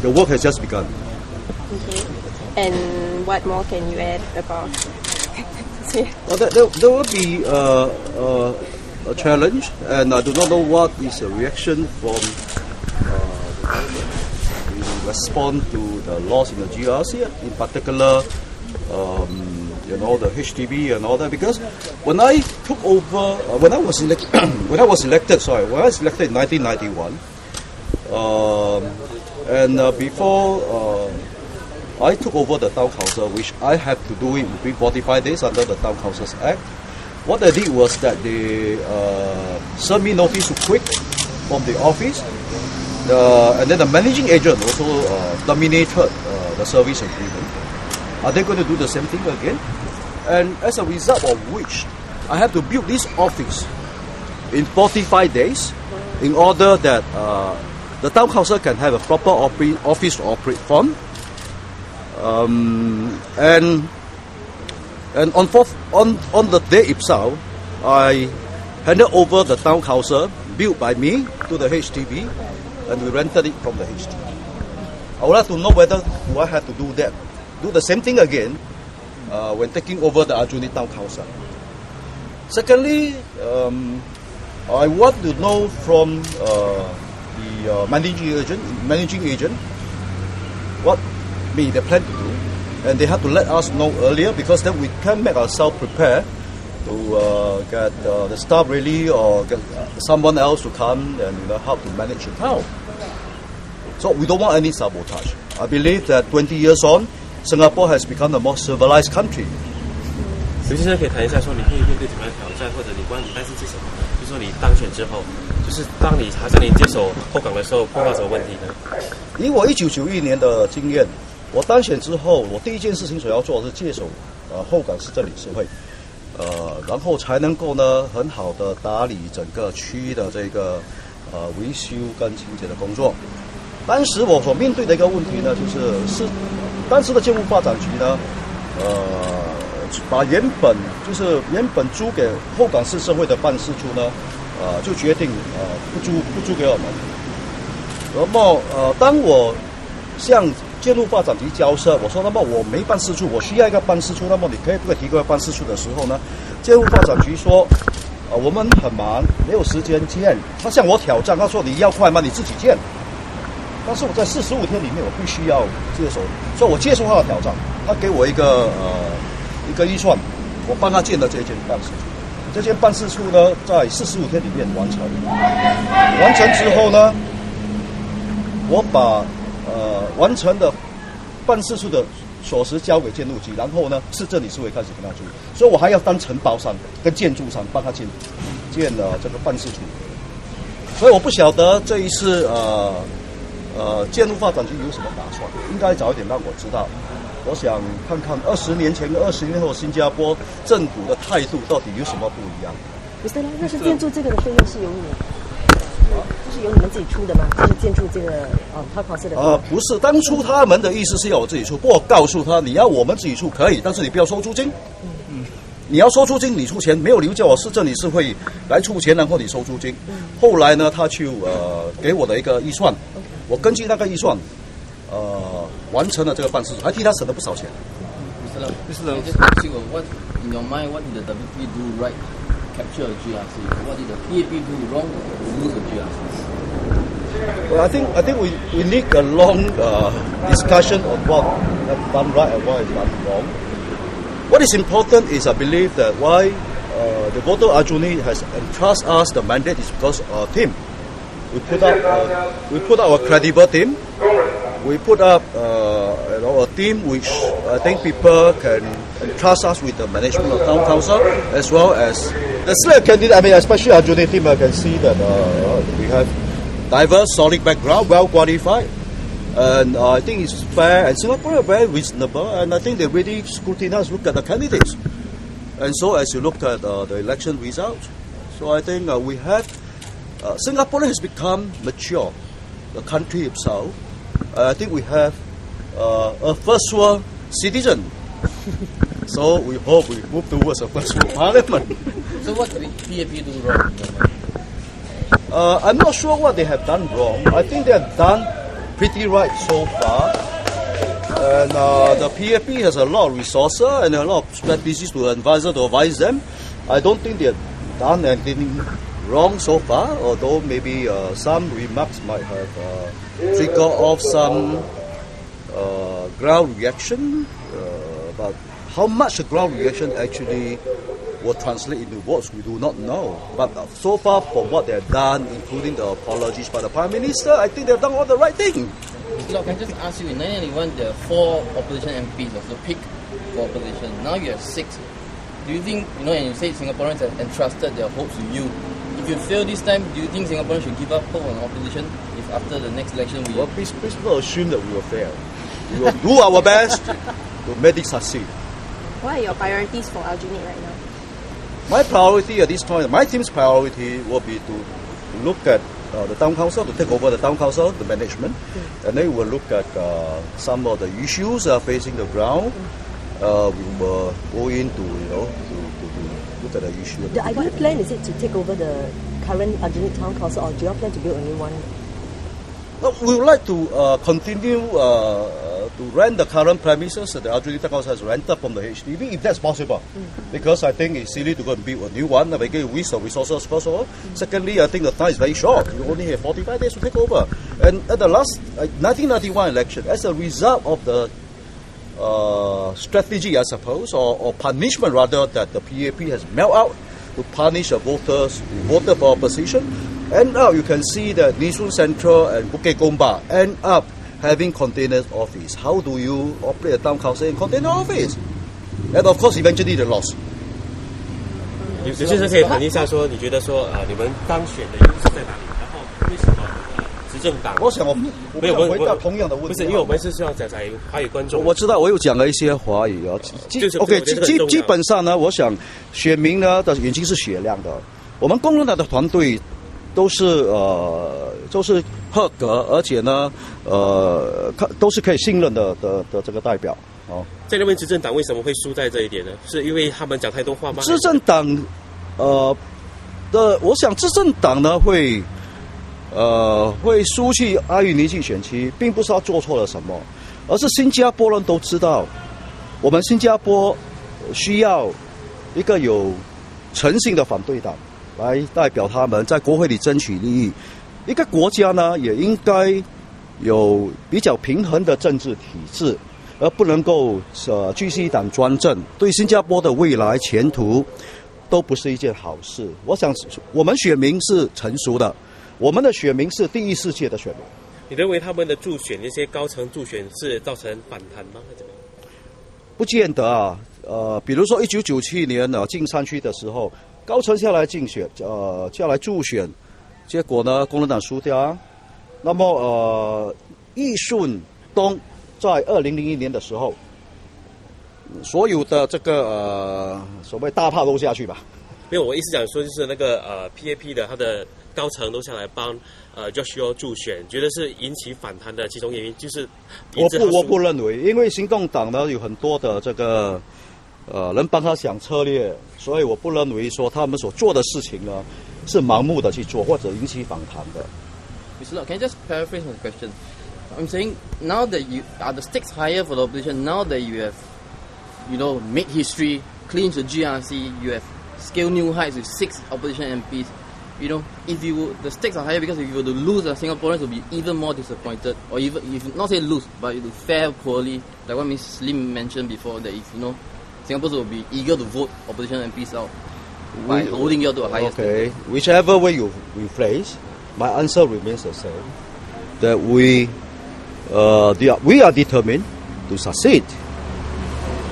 the work has just begun. Okay. And what more can you add about? Well, there will be a challenge, and I do not know what is the reaction from in response to the laws in the GRC, in particular, the HDB and all that. Because when I took over, when I was elected in 1991, before I took over the Town Council, which I had to do it within 45 days under the Town Councils Act. What I did was that they sent me notice to quit from the office, and then the managing agent also terminated the service agreement. Are they going to do the same thing again? And as a result of which, I have to build this office in 45 days in order that the Town Council can have a proper office to operate from. And on the day itself, I handed over the Town Council built by me to the HDB, and we rented it from the HDB. I would like to know whether do I have to do the same thing again when taking over the Aljunied Town Council. Secondly, I want to know from the managing agent what they plan to do, and they have to let us know earlier, because then we can make ourselves prepare to get the staff ready or get someone else to come and help to manage the town. So we don't want any sabotage. I believe that 20 years on, Singapore has become a more civilized country. 刘先生可以谈一下，说你会面对怎么样的挑战，或者你担心是什么？就是说你当选之后，就是当你好像你接手后港的时候，碰到什么问题呢？以我1991年的经验，我当选之后，我第一件事情所要做的是接手后港市政理事会，然后才能够呢很好的打理整个区域的这个维修跟清洁的工作。当时我所面对的一个问题呢，就是当时的建筑发展局呢，把原本租给后港市社会的办事处呢，就决定不租给我们。那么当我向建筑发展局交涉，我说那么我没办事处，我需要一个办事处，那么你可以不可以提供办事处的时候呢，建筑发展局说我们很忙，没有时间建。他向我挑战，他说你要快吗？你自己建。但是我在45天里面，我必须要接手，所以我接受他的挑战。他给我一个预算，我帮他建的这间办事处。这间办事处呢，在45天里面完成。完成之后呢，我把完成的办事处的锁匙交给建筑局，然后呢，市政理事会开始跟他租，所以我还要当承包商跟建筑商帮他建了这个办事处。所以我不晓得这一次建筑发展局有什么打算，应该早一点让我知道。我想看看20年前跟20年后新加坡政府的态度到底有什么不一样。Mr. Loong，那是建筑这个的费用是由你，就是由你们自己出的吗？就是建筑这个Town Council的不是，当初他们的意思是要我自己出，不过我告诉他，你要我们自己出可以，但是你不要收租金。你要收租金，你出钱，没有理由叫我市政理事会来出钱，然后你收租金。后来呢，他就给我的一个预算，我根据那个预算，完成了这个办事处，还替他省了不少钱。Mr. Loong, just ask you, what in your mind, what did the WP do right to capture a GRC? What did the PAP do wrong to lose a GRC? Well, I think we need a long discussion on what is done right and what is done wrong. What is important is I believe that why the voter Aljunied has entrusted us the mandate is because of our team. We put up a credible team. We put up a team which I think people can entrust us with the management of town council as well as the slate candidate. I mean, especially Aljunied team, I can see that we have diverse, solid background, well qualified. And I think it's fair, and Singaporeans are very reasonable, and I think they really scrutinize, look at the candidates. And so as you look at the election results, so I think we have, Singapore has become mature, the country itself. I think we have a first world citizen. So we hope we move towards a first world parliament. So what did PAP do wrong? I'm not sure what they have done wrong. I think they have done pretty right so far. And the PAP has a lot of resources and a lot of strategies to advise them. I don't think they've done anything wrong so far, although maybe some remarks might have triggered off some ground reaction. But how much the ground reaction actually will translate into words, we do not know. But so far, from what they've done, including the apologies by the Prime Minister, I think they've done all the right thing. Look, can I just ask you, in 1991, there are 4 opposition MPs of the pick for opposition. Now you have 6. Do you think, and you say Singaporeans have entrusted their hopes to you. If you fail this time, do you think Singaporeans should give up hope on opposition if after the next election we... Well, please don't assume that we will fail. We will do our best to make it succeed. What are your priorities for Aljunied right now? My priority at this point, my team's priority will be to look at the town council, to take over the town council, the management, and then we will look at some of the issues facing the ground. We will go into, to look at the issue. The ideal plan, is it to take over the current Aljunied town council, or do you plan to build a new one? We would like to continue to rent the current premises that the Aljunied Town Council has rented from the HDB, if that's possible. Because I think it's silly to go and build a new one. We get a waste of resources, first of all. Secondly, I think the time is very short. You only have 45 days to take over. And at the last 1991 election, as a result of the strategy, I suppose, or punishment rather, that the PAP has mailed out to punish the voters who voted for opposition, and now you can see that Nee Central and Bukit Gombak end up having container office. How do you operate a town council in container office? And of course, eventually they lost. 刘先生可以谈一下说，你觉得说你们当选的优势在哪里？然后为什么执政党？我想我没有回答同样的问题。不是，因为我们是希望在华语观众。我知道，我有讲了一些华语啊。OK， 基本上呢，我想选民呢的眼睛是雪亮的。我们共产党的团队都是合格，而且呢都是可以信任的这个代表。哦，在那边执政党为什么会输在这一点呢？是因为他们讲太多话吗？执政党我想执政党呢会输去阿育尼季选区，并不是他做错了什么，而是新加坡人都知道，我们新加坡需要一个有诚信的反对党来代表他们在国会里争取利益。一个国家呢，也应该有比较平衡的政治体制，而不能够居心党专政，对新加坡的未来前途都不是一件好事。我想我们选民是成熟的，我们的选民是第一世界的选民。你认为他们的助选，那些高层助选是造成反弹吗？还是怎么样？不见得啊。比如说1997年进山区的时候，高层下来竞选，下来助选，结果呢，共产党输掉啊。那么易顺东在2001年的时候，所有的这个所谓大炮都下去吧。没有，我意思讲说就是那个PAP 的他的高层都下来帮Joshua 助选，觉得是引起反弹的其中原因就是我不认为，因为行动党呢有很多的这个人帮他想策略，所以我不认为说他们所做的事情呢是盲目的去做或者引起反弹的。Mr. Loong, can I just paraphrase my question? I'm saying now that you are the stakes higher for the opposition, now that you have, made history, clinched the GRC, you have scaled new heights with 6 opposition MPs. If the stakes are higher because if you were to lose, Singaporeans will be even more disappointed, or even if not say lose, but it will fare poorly. Like what Ms. Lim mentioned before, that if Singaporeans will be eager to vote opposition MPs out by holding you to a higher standard. Whichever way you phrase, my answer remains the same. That we are determined to succeed.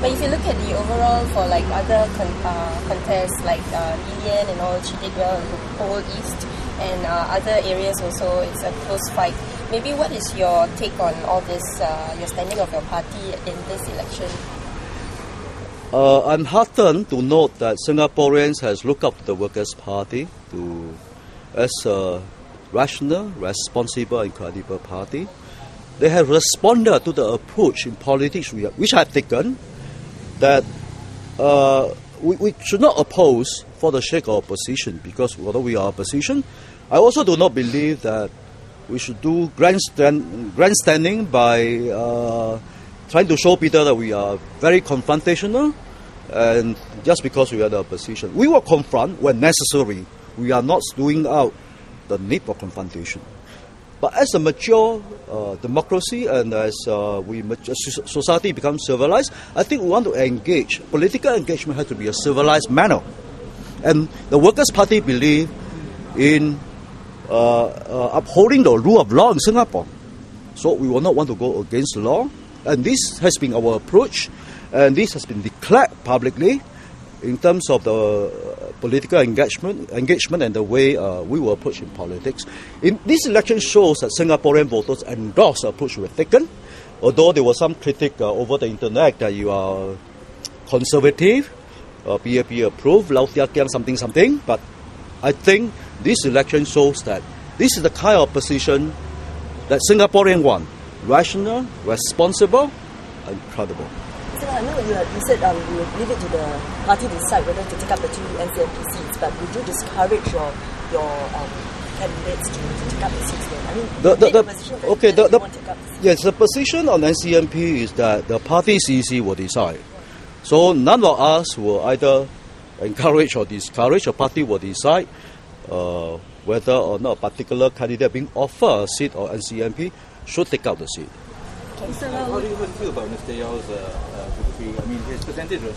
But if you look at the overall for like other contests like Lee Hsien and all, she did well in the whole East and other areas also, it's a close fight. Maybe what is your take on all this, your standing of your party in this election? I'm heartened to note that Singaporeans has looked up to the Workers' Party as a rational, responsible and credible party. They have responded to the approach in politics which I have taken, that we should not oppose for the sake of opposition, because although we are opposition, I also do not believe that we should do grandstanding by trying to show people that we are very confrontational, and just because we are in the opposition. We will confront when necessary. We are not doing out the need for confrontation. But as a mature democracy and as society becomes civilized, I think we want to engage. Political engagement has to be a civilized manner. And the Workers' Party believe in upholding the rule of law in Singapore. So we will not want to go against the law. And this has been our approach, and this has been declared publicly in terms of the political engagement and the way we will approach in politics. This election shows that Singaporean voters endorse the approach we've taken, although there was some critique over the internet that you are conservative, PAP approved, Thia, Khiang, something. But I think this election shows that this is the kind of position that Singaporeans want. Rational, responsible, and credible. I know you said you would leave it to the party to decide whether to take up the 2 NCMP seats, but would you discourage your candidates to take up the seats then? I mean, the position on NCMP is that the party CEC will decide. So none of us will either encourage or discourage. The party will decide whether or not a particular candidate being offered a seat or NCMP should take out the seat. How do you feel about Mr. Yao's victory? I mean, his percentage was...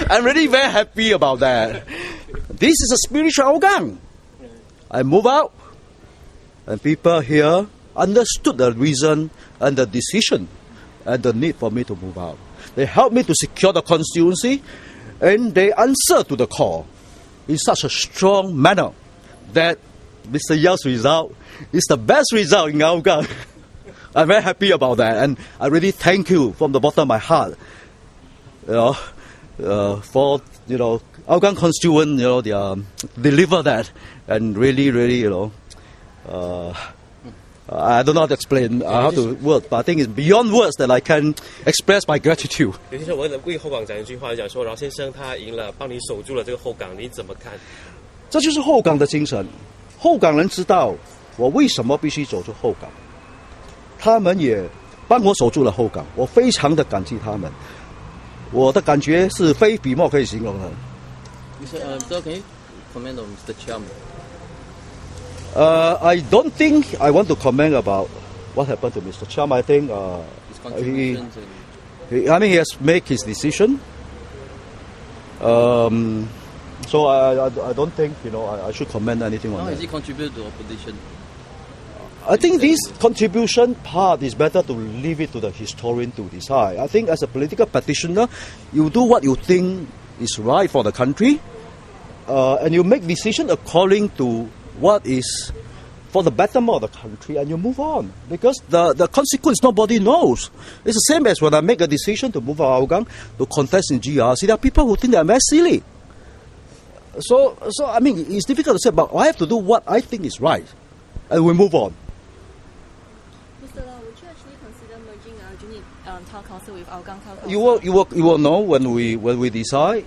I'm really very happy about that. This is a spiritual Hougang. I move out, and people here understood the reason and the decision and the need for me to move out. They helped me to secure the constituency, and they answered to the call in such a strong manner that Mr. Yao's result is the best result in Hougang. I'm very happy about that, and I really thank you from the bottom of my heart, for Hougang constituent, they deliver that, and really, I don't know how to explain how to word, but I think it's beyond words that I can express my gratitude. 刘先生，我为后港讲一句话，讲说饶先生他赢了，帮你守住了这个后港，你怎么看？这就是后港的精神。后港人知道我为什么必须走出后港，他们也帮我守住了后港，我非常的感激他们。我的感觉是非笔墨可以形容的。So can you comment on Mr. Chiam? I don't think I want to comment about what happened to Mr. Chiam. I think His contributions he has made his decision. So I don't think I should comment anything on that. How has he contributed to opposition? I think this contribution part is better to leave it to the historian to decide. I think as a political practitioner, you do what you think is right for the country, and you make decision according to what is for the betterment of the country, and you move on. Because the consequence nobody knows. It's the same as when I make a decision to move out of Hougang to contest in GRC. There are people who think that I'm very silly. So I mean, it's difficult to say, but I have to do what I think is right, and we move on. Mr. Loong, would you actually consider merging Aljunied Town Council with Hougang Town Council? You will know when we decide.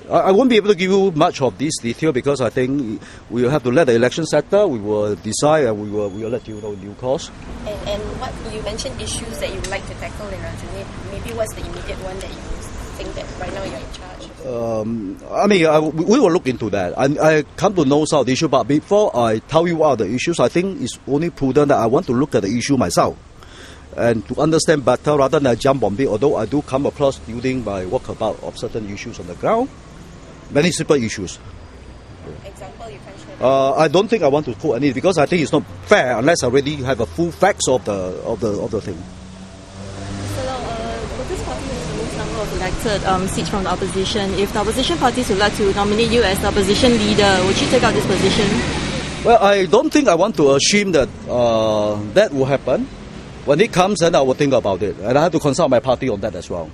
I won't be able to give you much of this detail because I think we will have to let the election settle. We will decide, and we will let you know in due course. And what you mentioned issues that you would like to tackle in Aljunied. Maybe what's the immediate one that you think that right now you're in charge? We will look into that. I come to know some of the issue, but before I tell you what are the issues, I think it's only prudent that I want to look at the issue myself and to understand better rather than I jump on it. Although I do come across during my walkabout of certain issues on the ground, many simple issues. Example, you can share. I don't think I want to quote any because I think it's not fair unless I already have a full facts of the thing. This party has the most number of elected seats from the opposition. If the opposition parties would like to nominate you as the opposition leader, would you take out this position? Well, I don't think I want to assume that that will happen. When it comes, then I will think about it. And I have to consult my party on that as well.